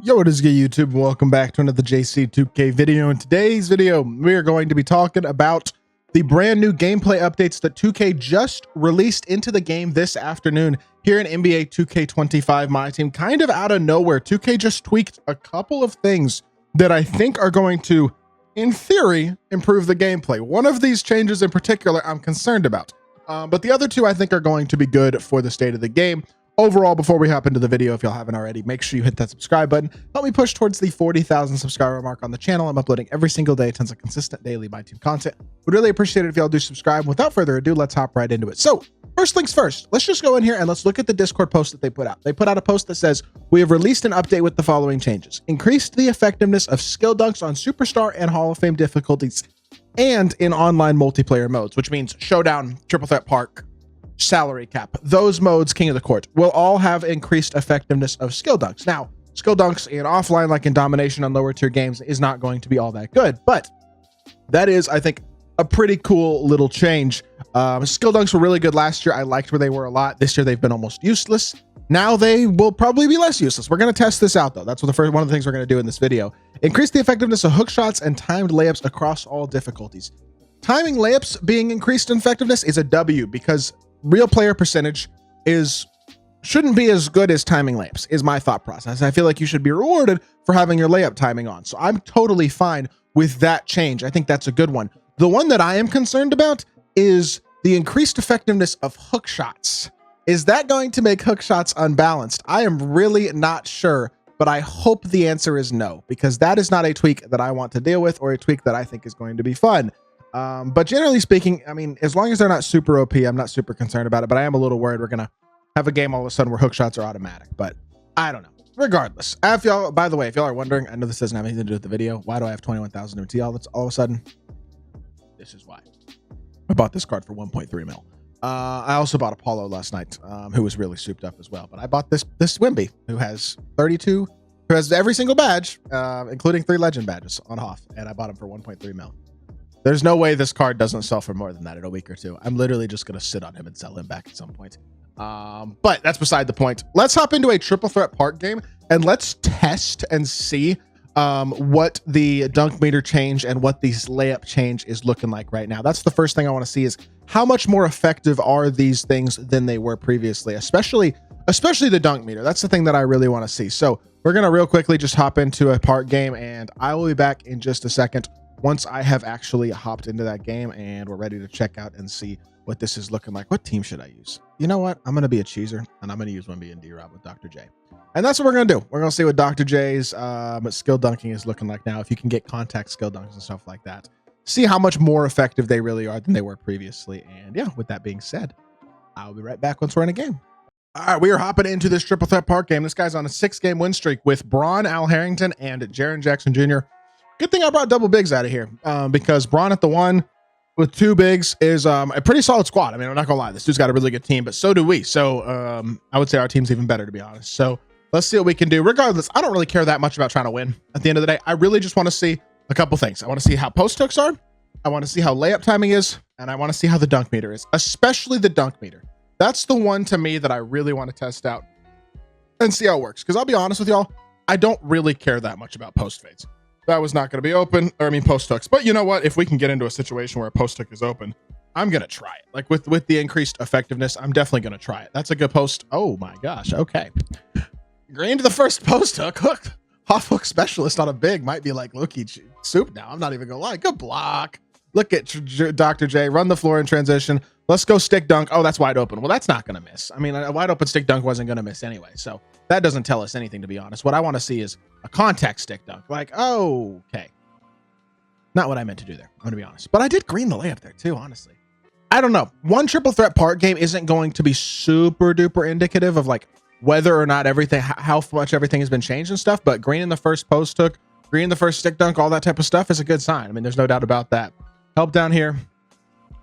Yo, what is good, YouTube? Welcome back to another JC2K video. In today's video, we are going to be talking about the brand new gameplay updates that 2K just released into the game this afternoon here in NBA 2K25 MyTEAM. Kind of out of nowhere, 2K just tweaked a couple of things that I think are going to, in theory, improve the gameplay. One of these changes in particular I'm concerned about, but the other two I think are going to be good for the state of the game. Overall, before we hop into the video, if y'all haven't already, make sure you hit that subscribe button. Help me push towards the 40,000 subscriber mark on the channel. I'm uploading every single day, tons of consistent daily MyTEAM content. Would really appreciate it if y'all do subscribe. Without further ado, let's hop right into it. So first things first, let's just go in here and let's look at the Discord post that they put out. They put out a post that says, we have released an update with the following changes. Increased the effectiveness of skill dunks on Superstar and Hall of Fame difficulties and in online multiplayer modes, which means Showdown, Triple Threat Park, Salary Cap. Those modes, King of the Court, will all have increased effectiveness of skill dunks. Now, skill dunks in offline, like in domination on lower tier games, is not going to be all that good, but that is, I think, a pretty cool little change. Skill dunks were really good last year. I liked where they were a lot. This year, they've been almost useless. Now they will probably be less useless. We're going to test this out, though. That's what one of the things we're going to do in this video. Increase the effectiveness of hook shots and timed layups across all difficulties. Timing layups being increased in effectiveness is a W because real player percentage shouldn't be as good as timing layups, is my thought process. I feel like you should be rewarded for having your layup timing on. So I'm totally fine with that change. I think that's a good one. The one that I am concerned about is the increased effectiveness of hook shots. Is that going to make hook shots unbalanced? I am really not sure, but I hope the answer is no, because that is not a tweak that I want to deal with or a tweak that I think is going to be fun. But generally speaking, I mean, as long as they're not super OP, I'm not super concerned about it, but I am a little worried we're going to have a game all of a sudden where hook shots are automatic, but I don't know. Regardless, if y'all, by the way, if y'all are wondering, I know this doesn't have anything to do with the video. Why do I have 21,000 MT all of a sudden? This is why. I bought this card for 1.3 mil. I also bought Apollo last night, who was really souped up as well, but I bought this Wimby, who has 32, who has every single badge, including 3 legend badges on Hoff, and I bought him for 1.3 mil. There's no way this card doesn't sell for more than that in a week or two. I'm literally just going to sit on him and sell him back at some point. But that's beside the point. Let's hop into a triple threat park game and let's test and see what the dunk meter change and what the layup change is looking like right now. That's the first thing I want to see is how much more effective are these things than they were previously, especially the dunk meter. That's the thing that I really want to see. So we're going to real quickly just hop into a park game and I will be back in just a second once I have actually hopped into that game and we're ready to check out and see what this is looking like. What team should I use? You know what? I'm going to be a cheeser and I'm going to use Wimby and D-Rob with Dr. J. And that's what we're going to do. We're going to see what Dr. J's skill dunking is looking like now. If you can get contact skill dunks and stuff like that, see how much more effective they really are than they were previously. And yeah, with that being said, I'll be right back once we're in a game. All right, we are hopping into this triple threat park game. This guy's on a 6-game win streak with Braun, Al Harrington, and Jaren Jackson Jr. Good thing I brought double bigs out of here because Braun at the 1 with 2 bigs is a pretty solid squad. I mean, I'm not gonna lie, this dude's got a really good team, but so do we. So I would say our team's even better, to be honest. So let's see what we can do. Regardless, I don't really care that much about trying to win. At the end of the day, I really just want to see a couple things. I want to see how post hooks are. I want to see how layup timing is, and I want to see how the dunk meter is, especially the dunk meter. That's the one to me that I really want to test out and see how it works. Because I'll be honest with y'all, I don't really care that much about post fades. That was not going to be open, or I mean post hooks. But you know what? If we can get into a situation where a post hook is open, I'm going to try it. Like with the increased effectiveness, I'm definitely going to try it. That's a good post. Oh my gosh. Okay. Green to the first post hook. Hook. Off hook specialist on a big might be like Loki soup now. I'm not even going to lie. Good block. Look at Dr. J. Run the floor in transition. Let's go stick dunk. Oh, that's wide open. Well, that's not going to miss. I mean, a wide open stick dunk wasn't going to miss anyway. So that doesn't tell us anything, to be honest. What I want to see is a contact stick dunk. Like, oh, okay. Not what I meant to do there, I'm going to be honest. But I did green the layup there too, honestly. I don't know. One triple threat park game isn't going to be super duper indicative of like whether or not everything, how much everything has been changed and stuff. But green in the first post hook, green in the first stick dunk, all that type of stuff is a good sign. I mean, there's no doubt about that. Help down here.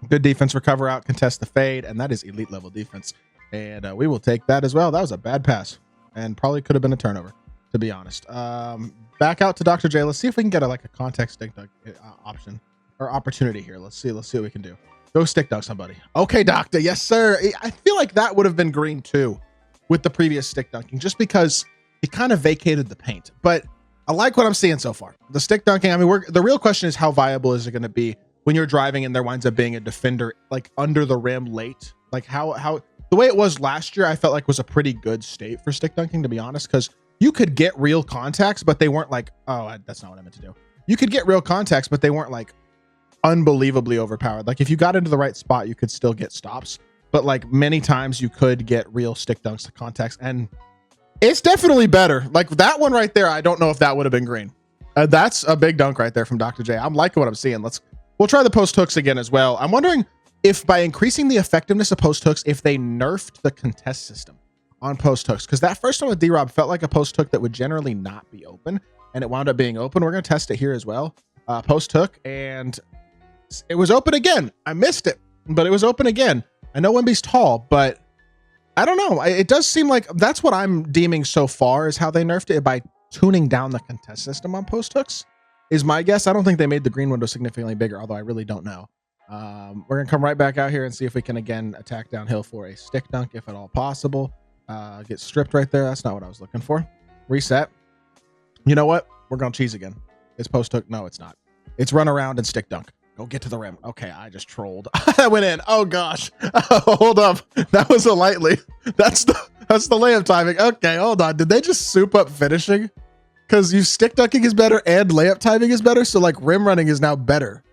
Good defense, recover out, contest the fade, and that is elite level defense. And we will take that as well. That was a bad pass and probably could have been a turnover, to be honest. Back out to Dr. J. Let's see if we can get a contact stick dunk option or opportunity here. Let's see what we can do. Go stick dunk somebody. Okay, Doctor. Yes, sir. I feel like that would have been green too with the previous stick dunking, just because he kind of vacated the paint. But I like what I'm seeing so far. The stick dunking, I mean, the real question is how viable is it going to be when you're driving and there winds up being a defender like under the rim late? Like how the way it was last year, I felt like was a pretty good state for stick dunking, to be honest, because you could get real contacts, but they weren't like, oh, that's not what I meant to do. You could get real contacts, but they weren't like unbelievably overpowered. Like if you got into the right spot, you could still get stops, but like many times you could get real stick dunks to contacts, and it's definitely better. Like that one right there, I don't know if that would have been green. That's a big dunk right there from Dr. J. I'm liking what I'm seeing. We'll try the post hooks again as well. I'm wondering if by increasing the effectiveness of post hooks, if they nerfed the contest system on post hooks, because that first one with D-Rob felt like a post hook that would generally not be open, and it wound up being open. We're going to test it here as well. Post hook, and it was open again. I missed it, but it was open again. I know Wemby's tall, but I don't know. It does seem like that's what I'm deeming so far is how they nerfed it, by tuning down the contest system on post hooks is my guess. I don't think they made the green window significantly bigger, although I really don't know. We're going to come right back out here and see if we can again attack downhill for a stick dunk, if at all possible. Get stripped right there. That's not what I was looking for. Reset. You know what? We're going to cheese again. It's post hook. No, it's not. It's run around and stick dunk. Go get to the rim. Okay, I just trolled. I went in. Oh gosh. Oh, hold up. That was a lightly. That's the layup timing. Okay, hold on. Did they just soup up finishing? Because you stick dunking is better and layup timing is better. So like rim running is now better.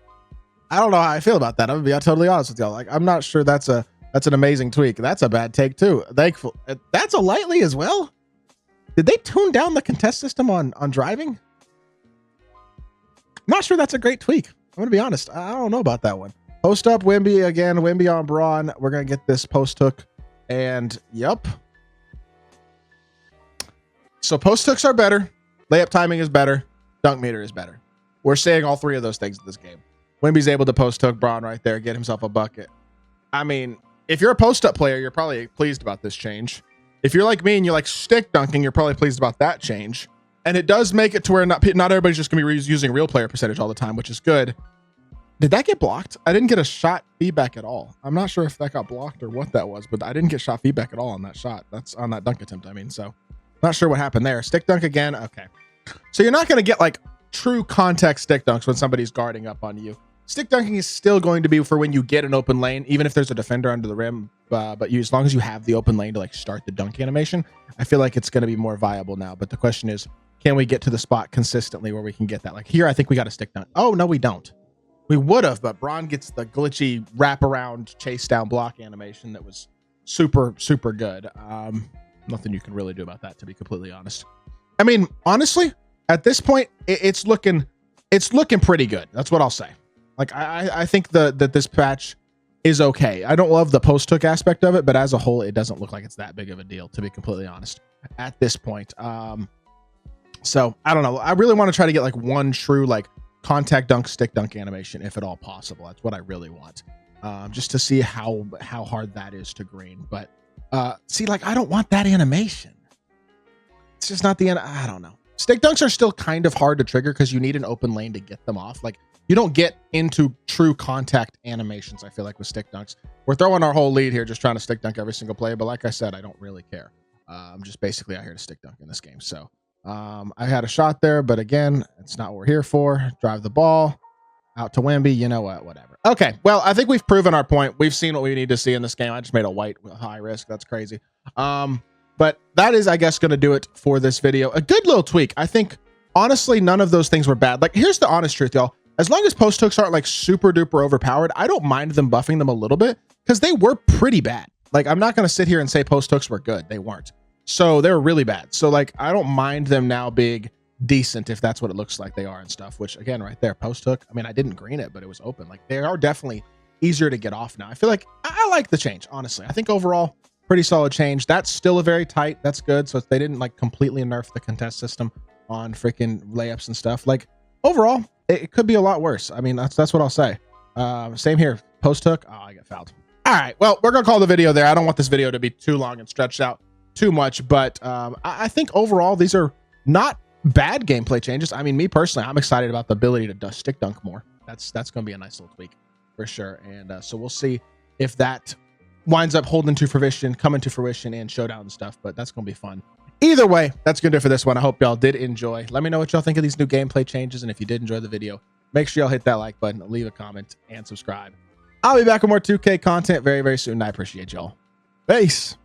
I don't know how I feel about that. I'm gonna be totally honest with y'all. Like I'm not sure that's an amazing tweak. That's a bad take too. Thankful. That's a lightly as well. Did they tune down the contest system on driving? I'm not sure that's a great tweak. I'm gonna be honest. I don't know about that one. Post up Wemby again. Wemby on Braun. We're gonna get this post hook, and yep. So post hooks are better. Layup timing is better. Dunk meter is better. We're saying all three of those things in this game. Wemby's able to post hook Braun right there, get himself a bucket. I mean, if you're a post up player, you're probably pleased about this change. If you're like me and you like stick dunking, you're probably pleased about that change. And it does make it to where not everybody's just going to be using real player percentage all the time, which is good. Did that get blocked? I didn't get a shot feedback at all. I'm not sure if that got blocked or what that was, but I didn't get shot feedback at all on that shot. That's on that dunk attempt, I mean, so not sure what happened there. Stick dunk again. Okay. So you're not going to get like true contact stick dunks when somebody's guarding up on you. Stick dunking is still going to be for when you get an open lane, even if there's a defender under the rim, but as long as you have the open lane to like start the dunk animation, I feel like it's going to be more viable now. But the question is, can we get to the spot consistently where we can get that? Like here, I think we got a stick dunk. Oh, no, we don't. We would have, but Braun gets the glitchy wraparound chase down block animation that was super, super good. Nothing you can really do about that, to be completely honest. I mean, honestly, at this point, it's looking pretty good. That's what I'll say. Like, I think that this patch is okay. I don't love the post hook aspect of it, but as a whole, it doesn't look like it's that big of a deal, to be completely honest, at this point. So I don't know. I really want to try to get like one true like contact dunk, stick dunk animation, if at all possible. That's what I really want, just to see how hard that is to green. But see, like I don't want that animation. It's just not the end. I don't know. Stick dunks are still kind of hard to trigger because you need an open lane to get them off. Like you don't get into true contact animations, I feel like, with stick dunks. We're throwing our whole lead here, just trying to stick dunk every single play. But like I said, I don't really care. I'm just basically out here to stick dunk in this game. So I had a shot there, but again, it's not what we're here for. Drive the ball out to Wemby. You know what? Whatever. Okay. Well, I think we've proven our point. We've seen what we need to see in this game. I just made a white with high risk. That's crazy. But that is, I guess, going to do it for this video. A good little tweak. I think, honestly, none of those things were bad. Like, here's the honest truth, y'all. As long as post hooks aren't like super duper overpowered, I don't mind them buffing them a little bit because they were pretty bad. Like, I'm not going to sit here and say post hooks were good. They weren't. So they were really bad. So like, I don't mind them now being decent if that's what it looks like they are and stuff, which again, right there, post hook. I mean, I didn't green it, but it was open. Like they are definitely easier to get off now. I feel like I like the change, honestly. I think overall pretty solid change. That's still a very tight. That's good. So if they didn't like completely nerf the contest system on freaking layups and stuff, like overall, it could be a lot worse. I mean, that's what I'll say. Same here. Post hook. Oh, I got fouled. All right. Well, we're going to call the video there. I don't want this video to be too long and stretched out too much, but I think overall these are not bad gameplay changes. I mean, me personally, I'm excited about the ability to stick dunk more. That's going to be a nice little tweak for sure. And so we'll see if that winds up holding to fruition, coming to fruition in showdown and stuff, but that's going to be fun Either way, that's gonna do it for this one. I hope y'all did enjoy. Let me know what y'all think of these new gameplay changes, and if you did enjoy the video, make sure y'all hit that like button, leave a comment, and subscribe. I'll be back with more 2K content very, very soon. I appreciate y'all. Peace.